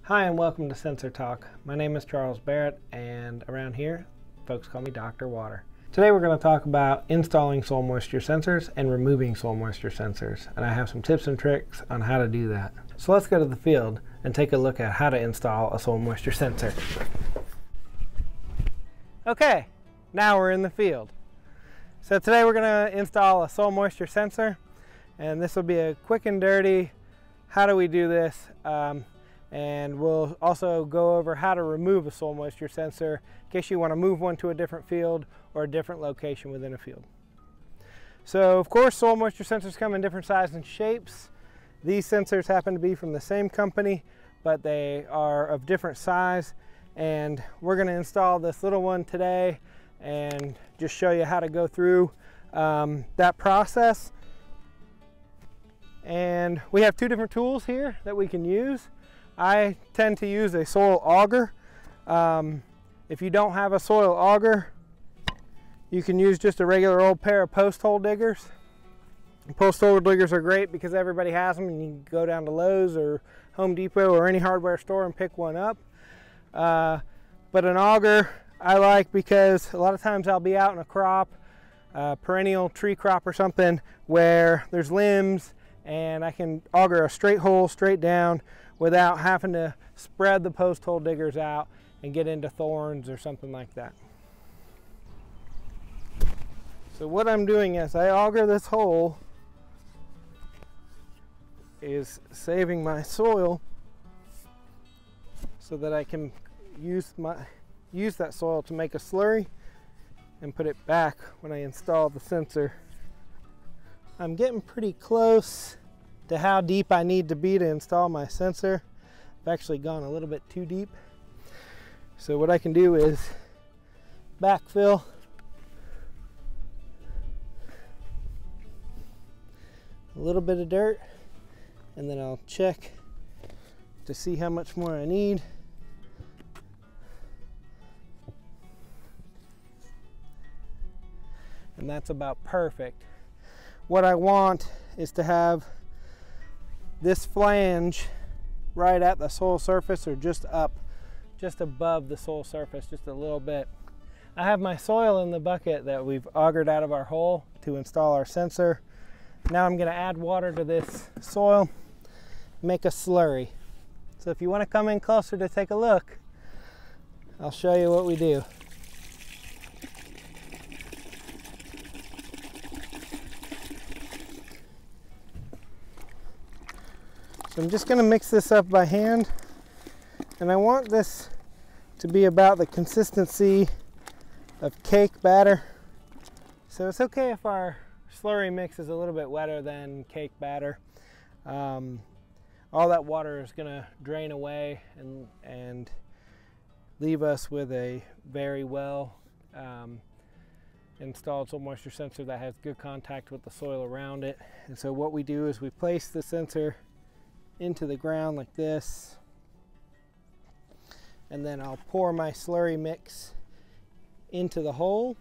Hi and welcome to Sensor Talk. My name is Charles Barrett, and around here folks call me Dr. Water. Today we're going to talk about installing soil moisture sensors and removing soil moisture sensors, and I have some tips and tricks on how to do that. So let's go to the field and take a look at how to install a soil moisture sensor. Okay, now we're in the field. So today we're going to install a soil moisture sensor, and this will be a quick and dirty how do we do this. And we'll also go over how to remove a soil moisture sensor in case you want to move one to a different field or a different location within a field. So of course soil moisture sensors come in different sizes and shapes. These sensors happen to be from the same company, but they are of different size, and we're going to install this little one today and just show you how to go through that process. And we have two different tools here that we can use. I tend to use a soil auger. If you don't have a soil auger, you can use just a regular old pair of post hole diggers. Post hole diggers are great because everybody has them, and you can go down to Lowe's or Home Depot or any hardware store and pick one up. But an auger I like because a lot of times I'll be out in a crop, perennial tree crop or something, where there's limbs, and I can auger a straight hole straight down without having to spread the post hole diggers out and get into thorns or something like that. So what I'm doing as I auger this hole is saving my soil so that I can use that soil to make a slurry and put it back when I install the sensor. I'm getting pretty close to how deep I need to be to install my sensor. I've actually gone a little bit too deep. So what I can do is backfill a little bit of dirt, and then I'll check to see how much more I need. And that's about perfect. What I want is to have this flange right at the soil surface, or just above the soil surface, just a little bit. I have my soil in the bucket that we've augered out of our hole to install our sensor. Now I'm going to add water to this soil, make a slurry. So if you want to come in closer to take a look, I'll show you what we do. So I'm just going to mix this up by hand, and I want this to be about the consistency of cake batter. So it's okay if our slurry mix is a little bit wetter than cake batter. All that water is going to drain away and leave us with a very well installed soil moisture sensor that has good contact with the soil around it. And so what we do is we place the sensor into the ground like this, and then I'll pour my slurry mix into the hole.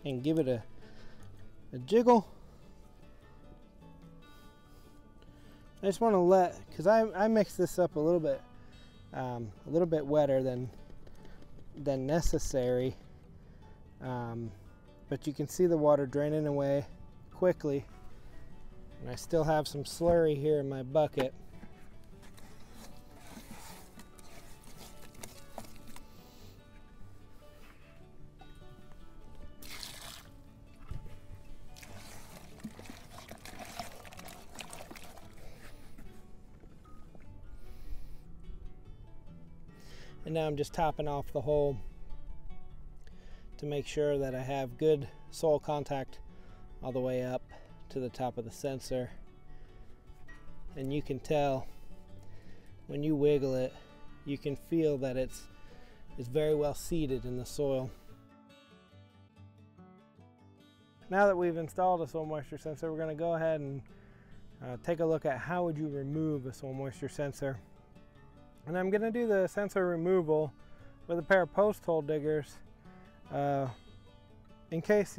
And give it a jiggle. I just want to because I mix this up a little bit wetter than necessary, but you can see the water draining away quickly, and I still have some slurry here in my bucket. And now I'm just topping off the hole to make sure that I have good soil contact all the way up to the top of the sensor. And you can tell when you wiggle it, you can feel that it's very well seated in the soil. Now that we've installed a soil moisture sensor, we're going to go ahead and take a look at how would you remove a soil moisture sensor. And I'm going to do the sensor removal with a pair of post hole diggers in case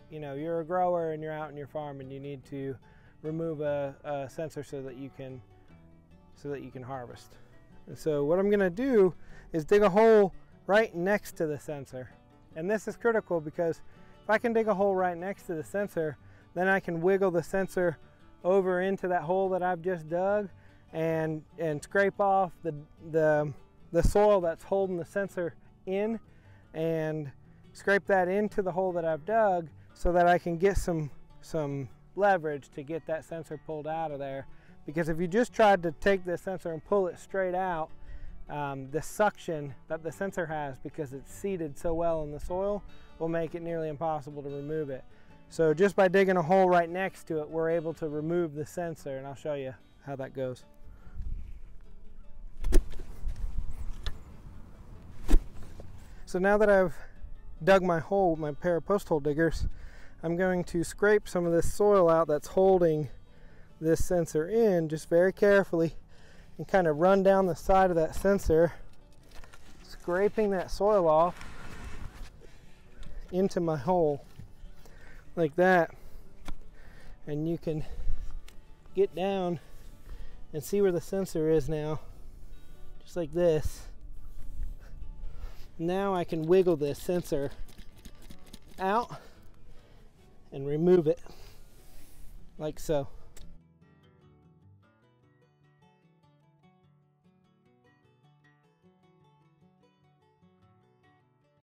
you're a grower and you're out in your farm and you need to remove a sensor so that you can harvest. And so what I'm going to do is dig a hole right next to the sensor. And this is critical because if I can dig a hole right next to the sensor, then I can wiggle the sensor over into that hole that I've just dug and scrape off the soil that's holding the sensor in, and scrape that into the hole that I've dug so that I can get some leverage to get that sensor pulled out of there. Because if you just tried to take the sensor and pull it straight out, the suction that the sensor has, because it's seated so well in the soil, will make it nearly impossible to remove it. So just by digging a hole right next to it, we're able to remove the sensor, and I'll show you how that goes. So now that I've dug my hole with my pair of post hole diggers, I'm going to scrape some of this soil out that's holding this sensor in, just very carefully, and kind of run down the side of that sensor, scraping that soil off into my hole like that. And you can get down and see where the sensor is now, just like this. Now I can wiggle this sensor out and remove it like so.